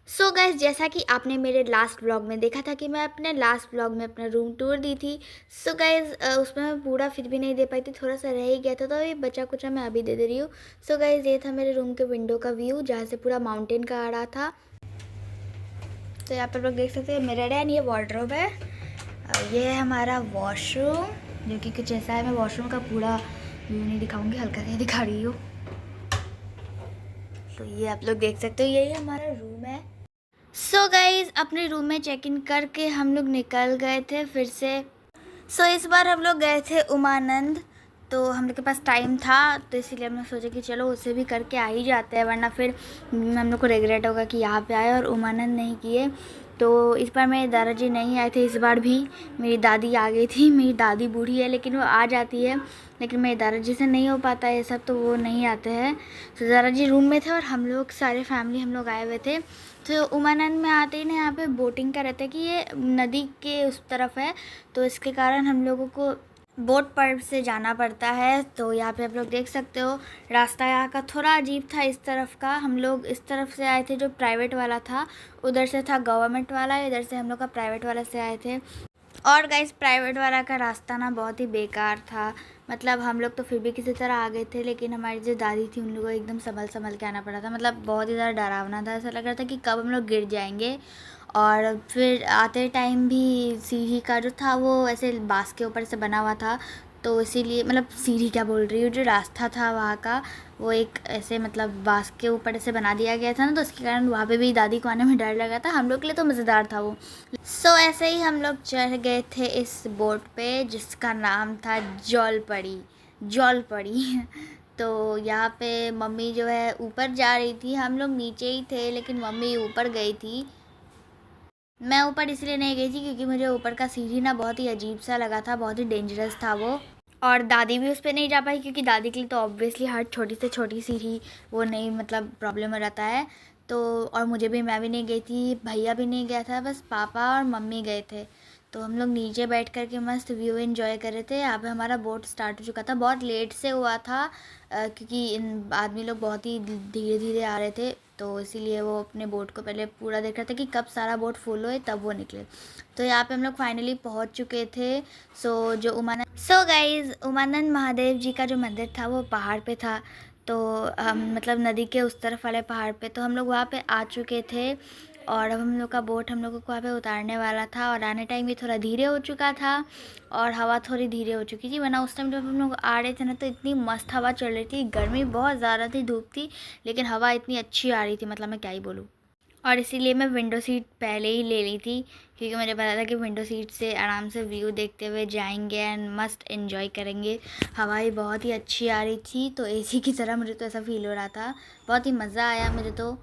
So guys, जैसा कि आपने मेरे लास्ट व्लॉग में देखा था कि मैं अपने लास्ट व्लॉग में अपना रूम टूर दी थी। सो गाइस, उसमें मैं पूरा फिर भी नहीं दे पाई थी, थोड़ा सा रह ही गया था, तो अभी बचा कुचा मैं अभी दे रही हूँ। सो गाइस, ये था मेरे रूम के विंडो का व्यू जहाँ से पूरा माउंटेन का आ रहा था। तो यहाँ पर लोग देख सकते हैं मिरर है, ये वार्डरोब है और ये है हमारा वॉशरूम, जो कि कुछ ऐसा है। मैं वॉशरूम का पूरा व्यू नहीं दिखाऊंगी, हल्का सा ही दिखा रही हूँ। तो ये आप लोग देख सकते हो, यही हमारा रूम है। सो गाइज, अपने रूम में चेक इन करके हम लोग निकल गए थे फिर से। इस बार हम लोग गए थे उमानंद। तो हम लोग के पास टाइम था, तो इसीलिए हमने सोचा कि चलो उसे भी करके आ ही जाते हैं, वरना फिर हम लोग को रिग्रेट होगा कि यहाँ पे आए और उमानंद नहीं किए। तो इस बार मेरे दादाजी नहीं आए थे, इस बार भी मेरी दादी आ गई थी। मेरी दादी बूढ़ी है लेकिन वो आ जाती है, लेकिन मेरे दादाजी से नहीं हो पाता है ये सब, तो वो नहीं आते हैं। तो दादाजी रूम में थे और हम लोग सारे फैमिली हम लोग आए हुए थे। तो उमानंद में आते ही ना यहाँ पे बोटिंग का रहता है कि ये नदी के उस तरफ है, तो इसके कारण हम लोगों को बोट पर से जाना पड़ता है। तो यहाँ पे आप लोग देख सकते हो, रास्ता यहाँ का थोड़ा अजीब था। इस तरफ का हम लोग इस तरफ से आए थे जो प्राइवेट वाला था, उधर से था गवर्नमेंट वाला, इधर से हम लोग का प्राइवेट वाला से आए थे। और गाइस, प्राइवेट वाला का रास्ता ना बहुत ही बेकार था। मतलब हम लोग तो फिर भी किसी तरह आ गए थे, लेकिन हमारी जो दादी थी उन लोगों को एकदम संभल संभल के आना पड़ा था। मतलब बहुत ही ज़्यादा डरावना था, ऐसा लग रहा था कि कब हम लोग गिर जाएंगे। और फिर आते टाइम भी सीढ़ी का जो था वो ऐसे बांस के ऊपर से बना हुआ था, तो इसीलिए मतलब सीढ़ी क्या बोल रही हूँ, जो रास्ता था वहाँ का वो एक ऐसे मतलब बांस के ऊपर से बना दिया गया था ना, तो उसके कारण वहाँ पे भी दादी को आने में डर लगा था। हम लोग के लिए तो मज़ेदार था वो। ऐसे ही हम लोग चढ़ गए थे इस बोट पे जिसका नाम था जौलपड़ी। जौलपड़ी तो यहाँ पे मम्मी जो है ऊपर जा रही थी, हम लोग नीचे ही थे, लेकिन मम्मी ऊपर गई थी। मैं ऊपर इसलिए नहीं गई थी क्योंकि मुझे ऊपर का सीढ़ी ना बहुत ही अजीब सा लगा था, बहुत ही डेंजरस था वो। और दादी भी उस पर नहीं जा पाई क्योंकि दादी के लिए तो ऑब्वियसली हर छोटी से छोटी सीढ़ी वो नहीं, मतलब प्रॉब्लम हो जाता है। तो और मुझे भी, मैं भी नहीं गई थी, भैया भी नहीं गया था, बस पापा और मम्मी गए थे। तो हम लोग नीचे बैठ कर के मस्त व्यू एंजॉय कर रहे थे। यहाँ पे हमारा बोट स्टार्ट हो चुका था, बहुत लेट से हुआ था क्योंकि इन आदमी लोग बहुत ही धीरे धीरे आ रहे थे, तो इसीलिए वो अपने बोट को पहले पूरा देख रहा था कि कब सारा बोट फुल होए तब वो निकले। तो यहाँ पे हम लोग फाइनली पहुँच चुके थे। जो उमानंद गाइज, उमानंद महादेव जी का जो मंदिर था वो पहाड़ पे था। तो हम मतलब नदी के उस तरफ वाले पहाड़ पे, तो हम लोग वहाँ पे आ चुके थे। और अब हम लोग का बोट हम लोगों को वहाँ पे उतारने वाला था, और आने टाइम भी थोड़ा धीरे हो चुका था और हवा थोड़ी धीरे हो चुकी थी। वरना उस टाइम जब हम लोग आ रहे थे ना, तो इतनी मस्त हवा चल रही थी। गर्मी बहुत ज़्यादा थी, धूप थी, लेकिन हवा इतनी अच्छी आ रही थी, मतलब मैं क्या ही बोलूँ। और इसीलिए मैं विंडो सीट पहले ही ले ली थी, क्योंकि मुझे पता था कि विंडो सीट से आराम से व्यू देखते हुए जाएंगे एंड मस्त एंजॉय करेंगे। हवाएं बहुत ही अच्छी आ रही थी, तो एसी की तरह मुझे तो ऐसा फील हो रहा था। बहुत ही मज़ा आया मुझे तो।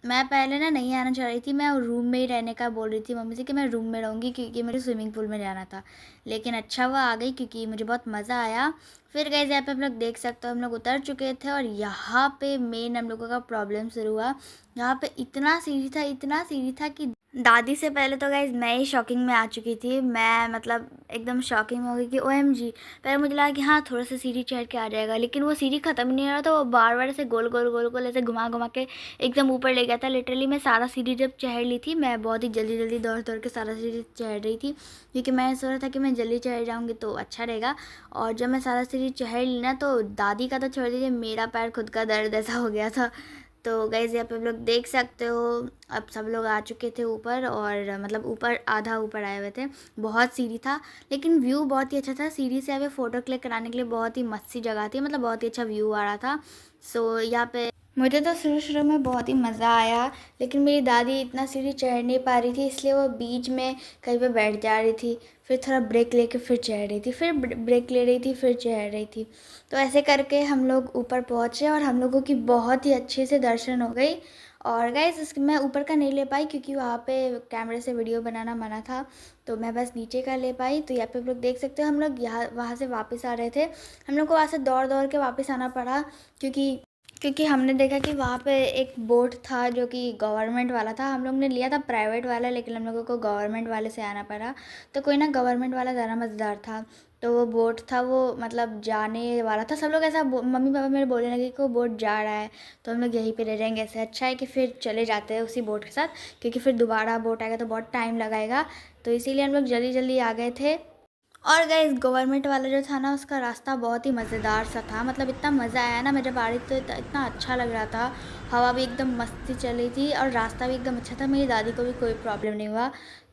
मैं पहले ना नहीं आना चाह रही थी, मैं रूम में ही रहने का बोल रही थी मम्मी से कि मैं रूम में रहूँगी, क्योंकि मुझे स्विमिंग पूल में जाना था। लेकिन अच्छा हुआ आ गई, क्योंकि मुझे बहुत मज़ा आया। फिर गए यहाँ पे हम लोग देख सकते हो, हम लोग उतर चुके थे और यहाँ पे मेन हम लोगों का प्रॉब्लम शुरू हुआ। यहाँ पे इतना सीढ़ी था, इतना सीढ़ी था कि दादी से पहले तो गाइज मैं ही शॉकिंग में आ चुकी थी। मैं मतलब एकदम शॉकिंग में हो गई कि OMG। पहले मुझे लगा कि हाँ थोड़ा सा सीढ़ी चढ़ के आ जाएगा, लेकिन वो सीढ़ी ख़त्म ही नहीं हो रहा था। वो बार बार ऐसे गोल गोल गोल गोल ऐसे घुमा घुमा के एकदम ऊपर ले गया था। लिटरली मैं सारा सीढ़ी जब चढ़ ली थी, मैं बहुत ही जल्दी जल्दी दौड़ दौड़ के सारा सीढ़ी चढ़ रही थी, क्योंकि मैं सोच रहा था कि मैं जल्दी चढ़ जाऊँगी तो अच्छा रहेगा। और जब मैं सारा सीढ़ी चढ़ ली ना, तो दादी का तो छोड़ दीजिए, मेरा पैर खुद का दर्द ऐसा हो गया था। तो गाइज़ यहाँ पे आप लोग देख सकते हो, अब सब लोग आ चुके थे ऊपर, और मतलब ऊपर आधा ऊपर आए हुए थे। बहुत सीढ़ी था, लेकिन व्यू बहुत ही अच्छा था। सीढ़ी से यहाँ पे फ़ोटो क्लिक कराने के लिए बहुत ही मस्त सी जगह थी, मतलब बहुत ही अच्छा व्यू आ रहा था। यहाँ पे मुझे तो शुरू शुरू में बहुत ही मज़ा आया, लेकिन मेरी दादी इतना सीढ़ी चढ़ नहीं पा रही थी, इसलिए वो बीच में कहीं पे बैठ जा रही थी, फिर थोड़ा ब्रेक लेके फिर चढ़ रही थी, फिर ब्रेक ले रही थी, फिर चढ़ रही थी। तो ऐसे करके हम लोग ऊपर पहुँचे और हम लोगों की बहुत ही अच्छे से दर्शन हो गई। और गाइस, मैं ऊपर का नहीं ले पाई क्योंकि वहाँ पे कैमरे से वीडियो बनाना मना था, तो मैं बस नीचे का ले पाई। तो यहाँ पे आप लोग देख सकते हो, हम लोग यहाँ वहाँ से वापस आ रहे थे। हम लोग को वहाँ से दौड़ दौड़ के वापस आना पड़ा, क्योंकि हमने देखा कि वहाँ पे एक बोट था जो कि गवर्नमेंट वाला था। हम लोग ने लिया था प्राइवेट वाला, लेकिन हम लोगों को गवर्नमेंट वाले से आना पड़ा। तो कोई ना, गवर्नमेंट वाला ज़्यादा मज़ेदार था। तो वो बोट था वो मतलब जाने वाला था। सब लोग ऐसा मम्मी पापा मेरे बोलने लगे कि वो बोट जा रहा है तो हम लोग यहीं पे रह जाएंगे। ऐसे अच्छा है कि फिर चले जाते हैं उसी बोट के साथ, क्योंकि फिर दोबारा बोट आएगा तो बहुत टाइम लगाएगा। तो इसीलिए हम लोग जल्दी जल्दी आ गए थे। और गाइस गवर्नमेंट वाला जो था ना उसका रास्ता बहुत ही मज़ेदार सा था। मतलब इतना मज़ा आया ना, मैं जब आ रही थी तो इतना अच्छा लग रहा था। हवा भी एकदम मस्ती चल रही थी और रास्ता भी एकदम अच्छा था। मेरी दादी को भी कोई प्रॉब्लम नहीं हुआ।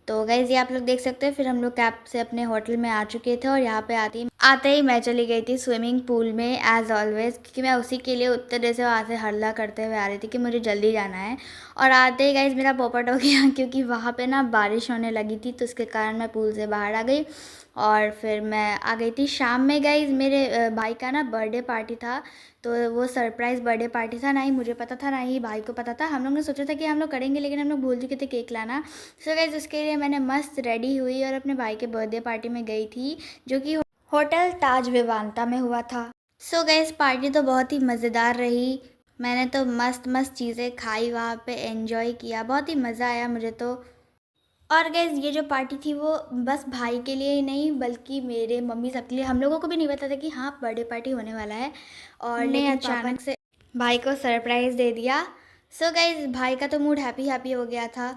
तो गाइज़ ये आप लोग देख सकते हैं। फिर हम लोग कैब से अपने होटल में आ चुके थे और यहाँ पे आते ही मैं चली गई थी स्विमिंग पूल में एज़ ऑलवेज़, क्योंकि मैं उसी के लिए उतने देर से वहाँ से हल्ला करते हुए आ रही थी कि मुझे जल्दी जाना है। और आते ही गाइज़ मेरा पोपट हो गया क्योंकि वहाँ पे ना बारिश होने लगी थी, तो उसके कारण मैं पूल से बाहर आ गई। और फिर मैं आ गई थी शाम में। गाइज़ मेरे भाई का ना बर्थडे पार्टी था, तो वो सरप्राइज़ बर्थडे पार्टी था। ना ही मुझे पता था ना ही भाई को पता था। हम लोग ने सोचा था कि हम लोग करेंगे, लेकिन हम लोग भूल चुके थे केक लाना। सो गाइज़ उसके लिए मैंने मस्त रेडी हुई और अपने भाई के बर्थडे पार्टी में गई थी, जो कि होटल ताज विवांता में हुआ था। सो गाइज़ पार्टी तो बहुत ही मज़ेदार रही। मैंने तो मस्त मस्त चीज़ें खाई, वहाँ पे एंजॉय किया, बहुत ही मज़ा आया मुझे तो। और गाइज़ ये जो पार्टी थी वो बस भाई के लिए ही नहीं बल्कि मेरे मम्मी सबके लिए। हम लोगों को भी नहीं पता था कि हाँ बर्थडे पार्टी होने वाला है, और लेकिन अचानक से भाई को सरप्राइज़ दे दिया। सो गाइज़ भाई का तो मूड हैप्पी हैप्पी हो गया था।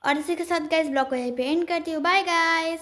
और इसी के साथ गाइज़ ब्लॉग को यहीं पे एंड करती हूँ। Bye guys.